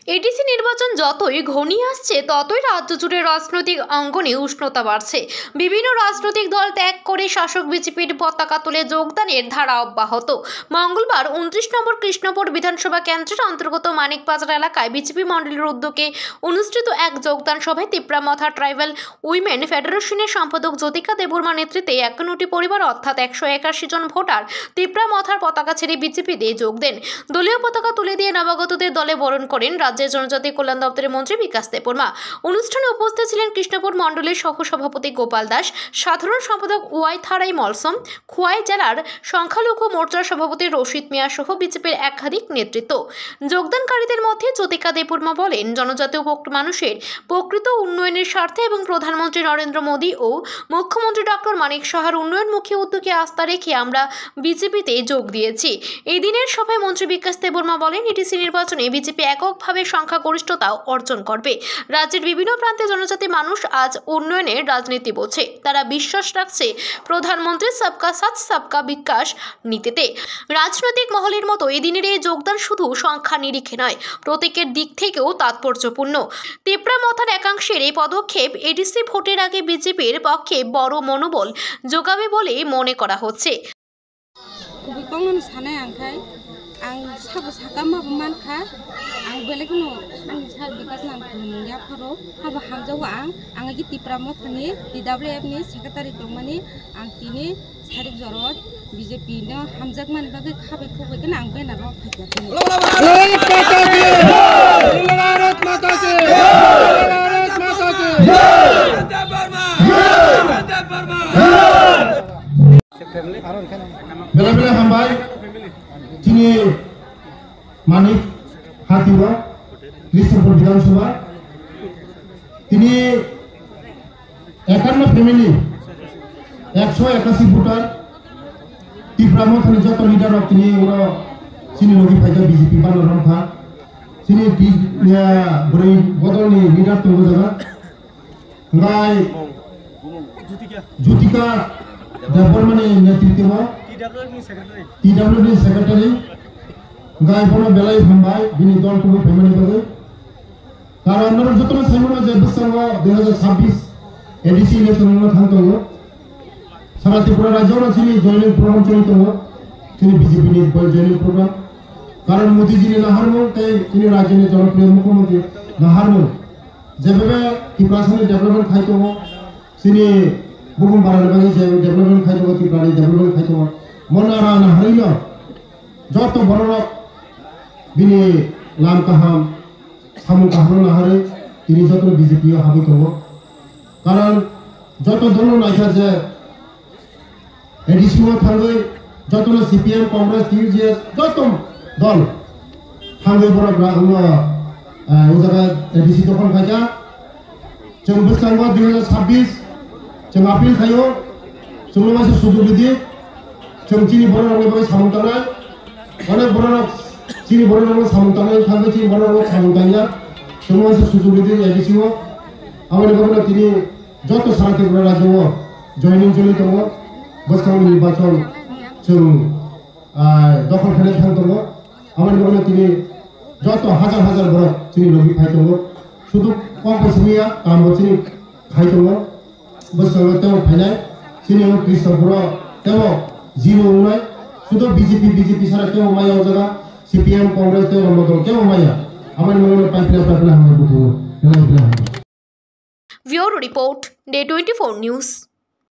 ADC নির্বাচন যতই ঘনিয়ে আসছে ততই রাজ্য জুড়ে রাজনৈতিক অঙ্গনে উষ্ণতা বাড়ছে। বিভিন্ন রাজনৈতিক দল ত্যাগ করে শাসক বিজেপির পতাকা তুলে যোগদানের ধারা অব্যাহত। মঙ্গলবার 29 নম্বর কৃষ্ণপুর বিধানসভা কেন্দ্রের অন্তর্গত মানিকবাজার এলাকায় বিজেপি মণ্ডলের উদ্যোগে অনুষ্ঠিত এক যোগদান সভায় তিপ্রামথা ট্রাইবাল উইমেন ফেডারেশনের সম্পাদক জ্যোতিকা দেববর্মা নেতৃত্বে 51টি পরিবার অর্থাৎ 181 জন ভোটার তিপ্রামথার পতাকা ছেড়ে বিজেপিতে যোগ দেন। দলীয় পতাকা তুলে দিয়ে নবাগতদের দলে বরণ করেন রাজ্যের জনজাতি কল্যাণ দপ্তরের মন্ত্রী বিকাশ দেববর্মা। অনুষ্ঠানে উপস্থিত ছিলেন কৃষ্ণপুর মণ্ডলের সহসভাপতি গোপাল দাস, সাধারণ সম্পাদক ওয়াই থারাই মলসম, খোয়াই জেলার সংখ্যালঘু মোর্চার সভাপতি রশিদ মিয়া সহ বিজেপির একাধিক নেতৃত্ব। যোগদানকারীদের মধ্যে জ্যোতিকা দেববর্মা বলেন, জনজাতীয় মানুষের প্রকৃত উন্নয়নের স্বার্থে এবং প্রধানমন্ত্রী নরেন্দ্র মোদী ও মুখ্যমন্ত্রী ডক্টর মানিক সাহার উন্নয়নমুখী উদ্যোগে আস্থা রেখে আমরা বিজেপিতে যোগ দিয়েছি। এই দিনের সভায় মন্ত্রী বিকাশ দেববর্মা বলেন, এডিসি নির্বাচনে বিজেপি এককভাবে সংখ্যাগরিষ্ঠতা অর্জন করবে। রাজ্যের বিভিন্ন প্রান্তে জনজাতি মানুষ আজ উন্নয়নের রাজনীতি বোঝে। তারা বিশ্বাস রাখছে প্রধানমন্ত্রী সবকা সাথ সবকা বিকাশ নীতিতে। রাজনৈতিক মহলের মতো এদিনের এই যোগদান শুধু সংখ্যা নিরিখে নয়, প্রত্যেকের দিক থেকেও তাৎপর্যপূর্ণ। তিপ্রামথার একাংশের এই পদক্ষেপ এডিসি ভোটের আগে বিজেপির পক্ষে বড় মনোবল যোগাবে বলে মনে করা হচ্ছে। आं साबो साका माबो मानखा आं बेलेगनो आंनि सा बिकास नांया फारो हाबा हामजावा आं गि तिप्रामथानि DWF-नि सेक्रेटारि दंमानि आं तिनि सारिक जरत बीजेपी नो हामजाक मानि बागै खाबै खुबैगोन आं बेनाराव फायगासिनो। भारत माता की भारत माता की बेला हामबाय दिनै मानिक हातिवा कृष्णपुर विधानसभा दिनै 51 फैमिली 181 भोटार तिप्रामथानि जत लिडार दिनै उरा सिनि लगी फायदा बीजेपी बानरन था सिनि बुरै बदलनि लिडार दङ जागा गाय ज्योतिका देबबर्मानि नेतृत्वआव TWF सेक्रेटारि गाय बनो बेलाय हामबाय बिनि दलखौ फैमानि बागै कारण आंनाव जतन साइमोना जे बोसोराव 2026 एडिसि इलेक्शनआव थांदों सारा त्रिपुरा राज्योआव जोंनि जयनिं प्रग्राम चलिदों जोंनि बीजेपीनि जयनिं प्रग्राम कारण मोदीजीनि नाहारमोन ताई जोंनि राज्योनि जनप्रिय मुख्यमंत्री नाहारमोन जेबेबे त्रिपुरानि डेभलपमेन्ट खायदों जोंनि बुहुम बारानि बागै जे डेभलपमेन्ट खायदों त्रिपुरानि डेभलपमेन्ट खायदों मनारा नाहारिनो जत बररक बिनि लाम काहाम सामु काहाम नाहारे तिनि जत बीजेपी हाबि दङ कारण जत दल नायखा जे एडिसिआव थाङै जत CPM कांग्रेस TJS जत दल थाङै बरब्ला ओ जागा एडिसि दखल खायजा जों बोसोराव 2026 जों आपिल खायो जोंनो मासे सुजुग दिदि जों चिनि बर'नि बागै सामन्तानाय अनेक बर'नाव चिनि बर'नाव सामन्तानाय थाङो चिनि बर'नाव सामन्तानाया जों मासे सुजुग दिदि एडिसिआव आमानि बागै तिनि जत सारा त्रिपुरा राज्योआव जयनिं चलि दङ बोसोराव निर्बाचन जों दखल खायनाय थांदों आमानि बागै तिनि जत हाजार हाजार बर' चिनि लगी फाय दङ शुधु कम पैसानिया काम चिनि खाय दङ बोसोराव तेव फायनाय चिनि कृष्णपुर तेव जीरो उन्नाय शुद्ध बीजेपी सारा क्यों माया हो जगह CPM कांग्रेस के मदद क्यों माया हमारे मन में पाइपलाइन हम बुझो ब्यूरो रिपोर्ट डे 24 न्यूज़।